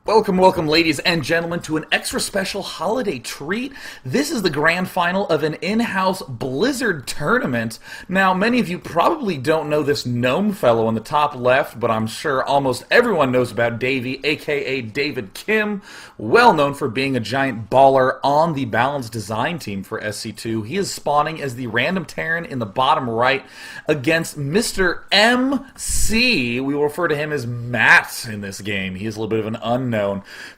Welcome, welcome, ladies and gentlemen, to an extra special holiday treat. This is the grand final of an in-house Blizzard tournament. Now, many of you probably don't know this gnome fellow on the top left, but I'm sure almost everyone knows about Davey, aka David Kim, well known for being a giant baller on the Balanced Design team for SC2. He is spawning as the random Terran in the bottom right against Mr. MC. We will refer to him as Matt in this game. He is a little bit of an unknown.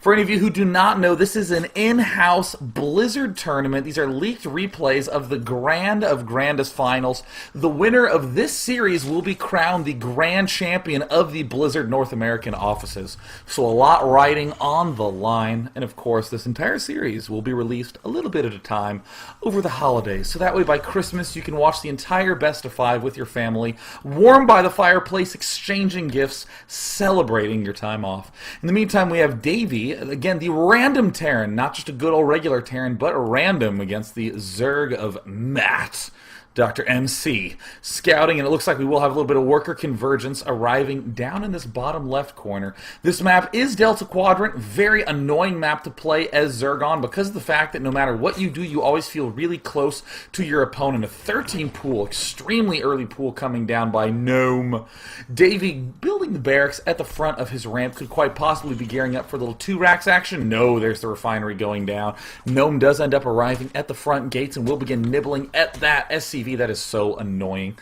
For any of you who do not know, this is an in-house Blizzard tournament. These are leaked replays of the Grand of Grandest Finals. The winner of this series will be crowned the Grand Champion of the Blizzard North American offices. So a lot riding on the line. And of course, this entire series will be released a little bit at a time over the holidays. So that way by Christmas you can watch the entire Best of 5 with your family, warm by the fireplace, exchanging gifts, celebrating your time off. In the meantime, we have Davey, again, the random Terran, not just a good old regular Terran, but a random against the Zerg of Matt. Dr. MC scouting, and it looks like we will have a little bit of worker convergence arriving down in this bottom left corner. This map is Delta Quadrant, very annoying map to play as Zerg because of the fact that no matter what you do, you always feel really close to your opponent. A 13 pool, extremely early pool coming down by Gnome. Davey building the barracks at the front of his ramp, could quite possibly be gearing up for a little 2 racks action. No, there's the refinery going down. Gnome does end up arriving at the front gates and will begin nibbling at that SCV. That is so annoying.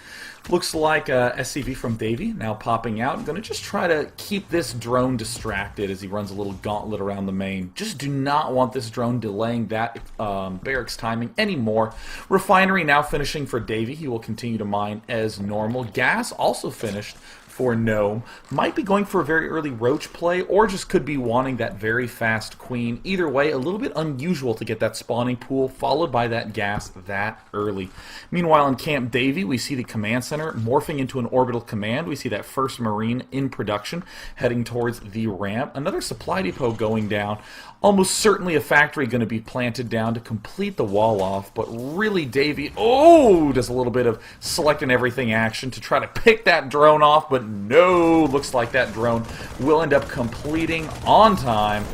Looks like SCV from Davey now popping out. I'm going to just try to keep this drone distracted as he runs a little gauntlet around the main. Just do not want this drone delaying that barracks timing anymore. Refinery now finishing for Davey. He will continue to mine as normal. Gas also finished for Gnome. Might be going for a very early Roach play, or just could be wanting that very fast Queen. Either way, a little bit unusual to get that spawning pool, followed by that gas that early. Meanwhile, in Camp Davey, we see the command center morphing into an orbital command. We see that first Marine in production, heading towards the ramp. Another supply depot going down. Almost certainly a factory going to be planted down to complete the wall off, but really Davey, does a little bit of selecting everything action to try to pick that drone off, but no, looks like that drone will end up completing on time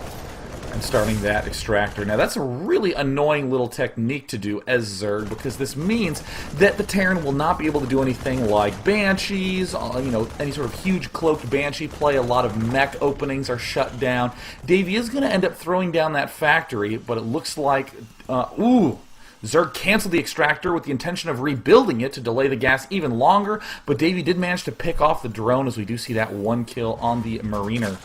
and starting that extractor. Now that's a really annoying little technique to do as Zerg, because this means that the Terran will not be able to do anything like Banshees, any sort of huge cloaked Banshee play. A lot of mech openings are shut down. Davey is going to end up throwing down that factory, but it looks like, Zerg canceled the extractor with the intention of rebuilding it to delay the gas even longer, but Davey did manage to pick off the drone, as we do see that 1 kill on the Mariner.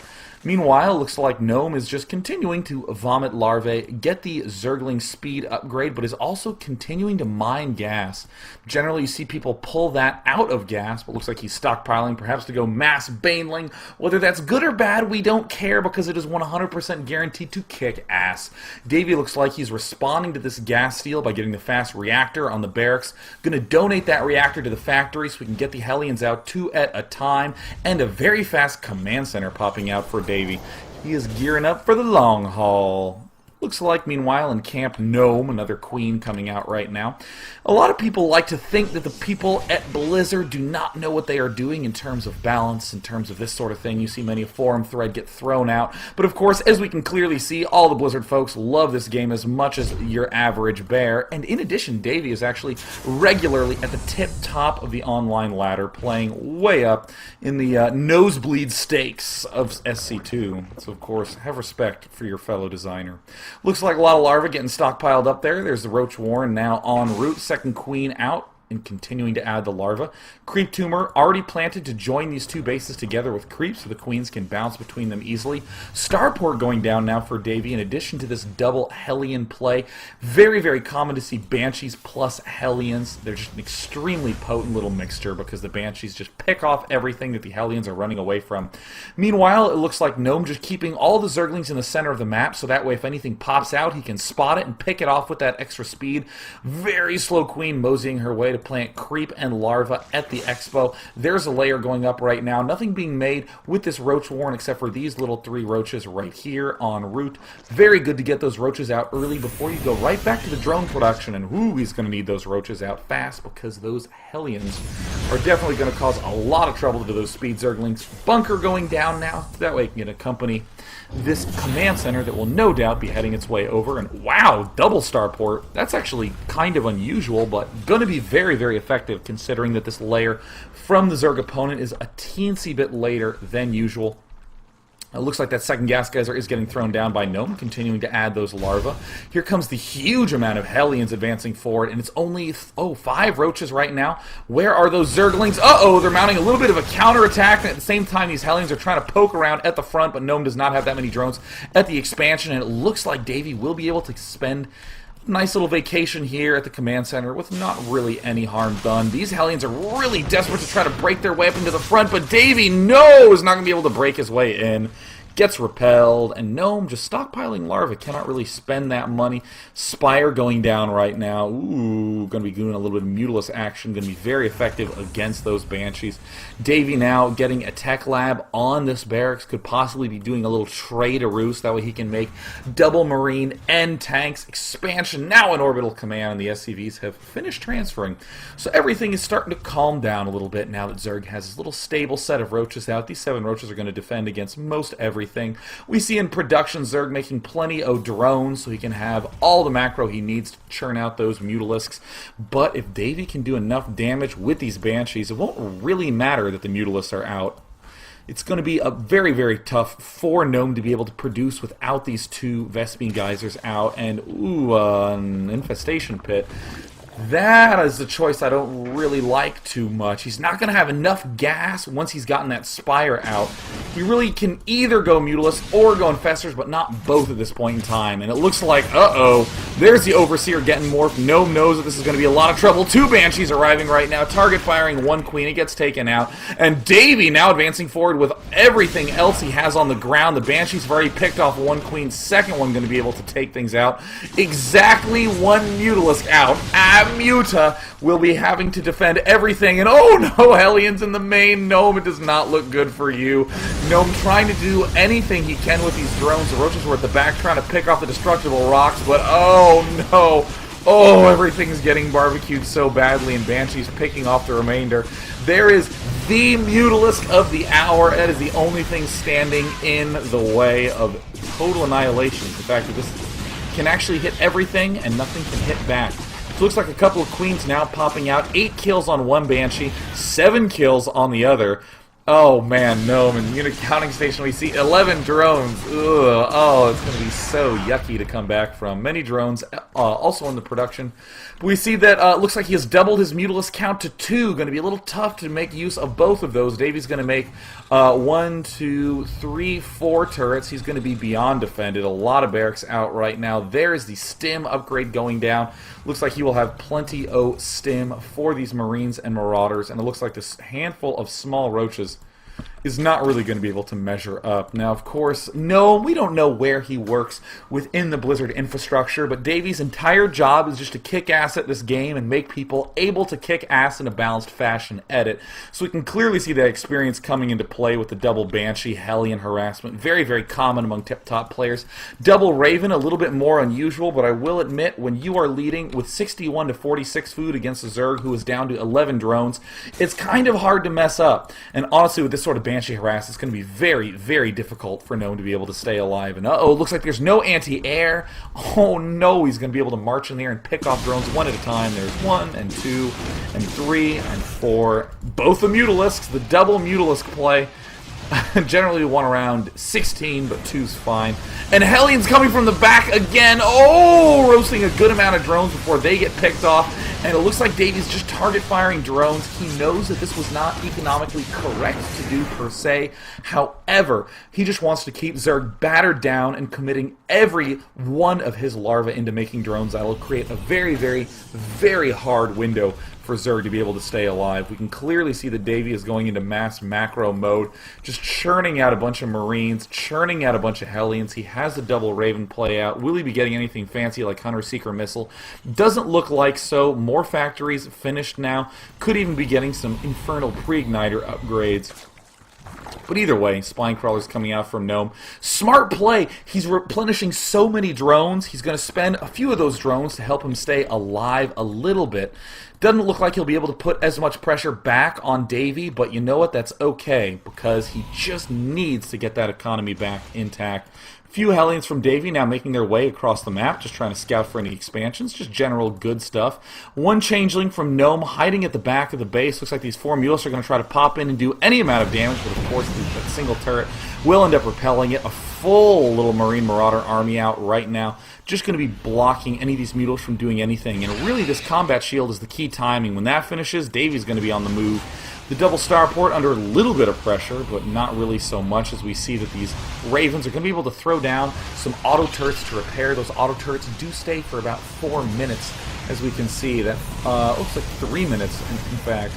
Meanwhile, it looks like Gnome is just continuing to vomit larvae, get the Zergling speed upgrade, but is also continuing to mine gas. Generally, you see people pull that out of gas, but looks like he's stockpiling, perhaps to go mass baneling. Whether that's good or bad, we don't care, because it is 100% guaranteed to kick ass. Davey looks like he's responding to this gas steal by getting the fast reactor on the barracks. Going to donate that reactor to the factory so we can get the Hellions out 2 at a time, and a very fast command center popping out for Davey. He is gearing up for the long haul. Looks like, meanwhile, in Camp Gnome, another Queen coming out right now. A lot of people like to think that the people at Blizzard do not know what they are doing in terms of balance, in terms of this sort of thing. You see many a forum thread get thrown out. But of course, as we can clearly see, all the Blizzard folks love this game as much as your average bear. And in addition, Davey is actually regularly at the tip top of the online ladder, playing way up in the nosebleed stakes of SC2. So of course, have respect for your fellow designer. Looks like a lot of larvae getting stockpiled up there. There's the Roach Warren now en route. Second Queen out and continuing to add the larva. Creep Tumor already planted to join these 2 bases together with Creep, so the Queens can bounce between them easily. Starport going down now for Davey, in addition to this double Hellion play. Very, very common to see Banshees plus Hellions. They're just an extremely potent little mixture, because the Banshees just pick off everything that the Hellions are running away from. Meanwhile, it looks like Gnome just keeping all the Zerglings in the center of the map, so that way if anything pops out, he can spot it and pick it off with that extra speed. Very slow Queen moseying her way to plant Creep and Larva at the expo. There's a layer going up right now. Nothing being made with this Roach Warren except for these little 3 roaches right here en route. Very good to get those roaches out early before you go right back to the drone production. And he's going to need those roaches out fast, because those Hellions are definitely going to cause a lot of trouble to those speed Zerglings. Bunker going down now, that way it can accompany this command center that will no doubt be heading its way over. And wow, double starport. That's actually kind of unusual, but going to be very, very effective considering that this layer from the Zerg opponent is a teensy bit later than usual. It looks like that second gas geyser is getting thrown down by Gnome, continuing to add those larvae. Here comes the huge amount of Hellions advancing forward, and it's only, 5 roaches right now. Where are those Zerglings? Uh-oh, they're mounting a little bit of a counterattack, and at the same time, these Hellions are trying to poke around at the front, but Gnome does not have that many drones at the expansion, and it looks like Davey will be able to spend nice little vacation here at the command center with not really any harm done. These Hellions are really desperate to try to break their way up into the front, but Davey, no, is not going to be able to break his way in. Gets repelled, and Gnome just stockpiling larvae. Cannot really spend that money. Spire going down right now. Ooh, going to be doing a little bit of Mutalisk action. Going to be very effective against those Banshees. Davey now getting a tech lab on this barracks. Could possibly be doing a little trade a roost. That way he can make double Marine and tanks. Expansion now in orbital command, and the SCVs have finished transferring. So everything is starting to calm down a little bit now that Zerg has his little stable set of roaches out. These 7 roaches are going to defend against most everything. We see in production Zerg making plenty of drones so he can have all the macro he needs to churn out those Mutalisks. But if Davey can do enough damage with these Banshees, it won't really matter that the Mutalisks are out. It's going to be a very, very tough for Gnome to be able to produce without these 2 Vespene geysers out. And, ooh, an Infestation Pit. That is the choice I don't really like too much. He's not going to have enough gas once he's gotten that Spire out. He really can either go Mutalisk or go Infestors, but not both at this point in time. And it looks like, uh-oh, there's the Overseer getting morphed. Gnome knows that this is going to be a lot of trouble. 2 Banshees arriving right now. Target firing 1 Queen. It gets taken out. And Davey now advancing forward with everything else he has on the ground. The Banshees have already picked off 1 Queen. Second one going to be able to take things out. Exactly 1 Mutalisk out. Muta will be having to defend everything, and oh no, Hellions in the main. Gnome, it does not look good for you. Gnome trying to do anything he can with these drones. The roaches were at the back trying to pick off the destructible rocks, but oh no. Oh, everything's getting barbecued so badly, and Banshee's picking off the remainder. There is the Mutalisk of the hour. That is the only thing standing in the way of total annihilation. The fact that this can actually hit everything and nothing can hit back. So looks like a couple of Queens now popping out. 8 kills on 1 Banshee, 7 kills on the other. Oh man, Gnome, in the unit counting station we see 11 drones. Ugh. Oh, it's going to be so yucky to come back from. Many drones also in the production. We see that looks like he has doubled his Mutalisk count to 2. Going to be a little tough to make use of both of those. Davey's going to make 1, 2, 3, 4 turrets. He's going to be beyond defended. A lot of barracks out right now. There is the stim upgrade going down. Looks like he will have plenty of stim for these Marines and Marauders. And it looks like this handful of small roaches is not really going to be able to measure up. Now, of course, no, we don't know where he works within the Blizzard infrastructure, but Davey's entire job is just to kick ass at this game and make people able to kick ass in a balanced fashion at it. So we can clearly see that experience coming into play with the double Banshee, Hellion harassment. Very, very common among tip-top players. Double Raven, a little bit more unusual, but I will admit, when you are leading with 61 to 46 food against a Zerg who is down to 11 drones, it's kind of hard to mess up. And honestly, with this sort of Banshee harass, it's going to be very, very difficult for Gnome to be able to stay alive. And uh-oh, looks like there's no anti-air. Oh no, he's going to be able to march in there and pick off drones one at a time. There's 1 and 2 and 3 and 4. Both the Mutalisks, the double Mutalisk play. Generally we want around 16, but 2's fine. And Hellion's coming from the back again. Oh, roasting a good amount of drones before they get picked off. And it looks like Davey's just target firing drones. He knows that this was not economically correct to do per se. However, he just wants to keep Zerg battered down and committing every one of his larvae into making drones. That'll create a very, very, very hard window for Zerg to be able to stay alive. We can clearly see that Davey is going into mass macro mode, just churning out a bunch of Marines, churning out a bunch of Hellions. He has the double Raven play out. Will he be getting anything fancy like Hunter Seeker Missile? Doesn't look like so. More factories finished now. Could even be getting some Infernal Pre-Igniter upgrades. But either way, Spine Crawler's coming out from Gnome. Smart play! He's replenishing so many drones. He's going to spend a few of those drones to help him stay alive a little bit. Doesn't look like he'll be able to put as much pressure back on Davy, but you know what? That's okay, because he just needs to get that economy back intact. Few Hellions from Davy now making their way across the map, just trying to scout for any expansions, just general good stuff. One Changeling from Gnome hiding at the back of the base. Looks like these 4 Mules are going to try to pop in and do any amount of damage, but of course that single turret will end up repelling it. A full little Marine Marauder army out right now, just going to be blocking any of these Mules from doing anything. And really this combat shield is the key timing. When that finishes, Davy's going to be on the move. The double starport under a little bit of pressure, but not really so much, as we see that these Ravens are going to be able to throw down some auto turrets to repair. Those auto turrets do stay for about 4 minutes, as we can see. That looks like 3 minutes, in fact.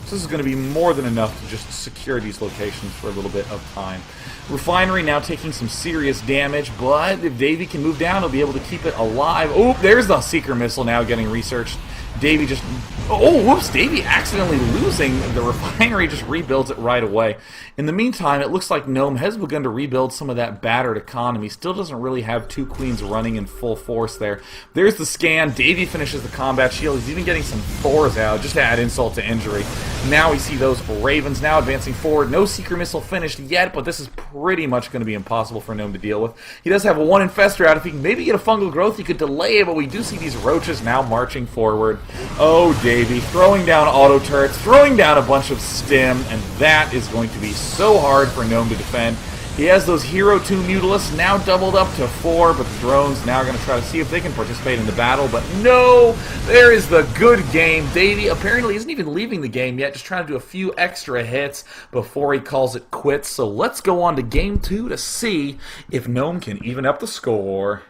So this is going to be more than enough to just secure these locations for a little bit of time. Refinery now taking some serious damage, but if Davy can move down, he'll be able to keep it alive. Oh, there's the Seeker Missile now getting researched. Davy just... Oh, whoops! Davy accidentally losing the refinery, just rebuilds it right away. In the meantime, it looks like Gnome has begun to rebuild some of that battered economy. Still doesn't really have 2 Queens running in full force there. There's the scan. Davy finishes the combat shield. He's even getting some Thors out, just to add insult to injury. Now we see those Ravens now advancing forward. No Seeker Missile finished yet, but this is pretty much going to be impossible for Gnome to deal with. He does have a 1 Infestor out. If he can maybe get a Fungal Growth, he could delay it, but we do see these Roaches now marching forward. Oh, Davy, throwing down auto turrets, throwing down a bunch of stim, and that is going to be so hard for Gnome to defend. He has those Hero 2 Mutalisks now doubled up to 4, but the drones now are going to try to see if they can participate in the battle, but no! There is the good game. Davy apparently isn't even leaving the game yet, just trying to do a few extra hits before he calls it quits. So let's go on to Game 2 to see if Gnome can even up the score.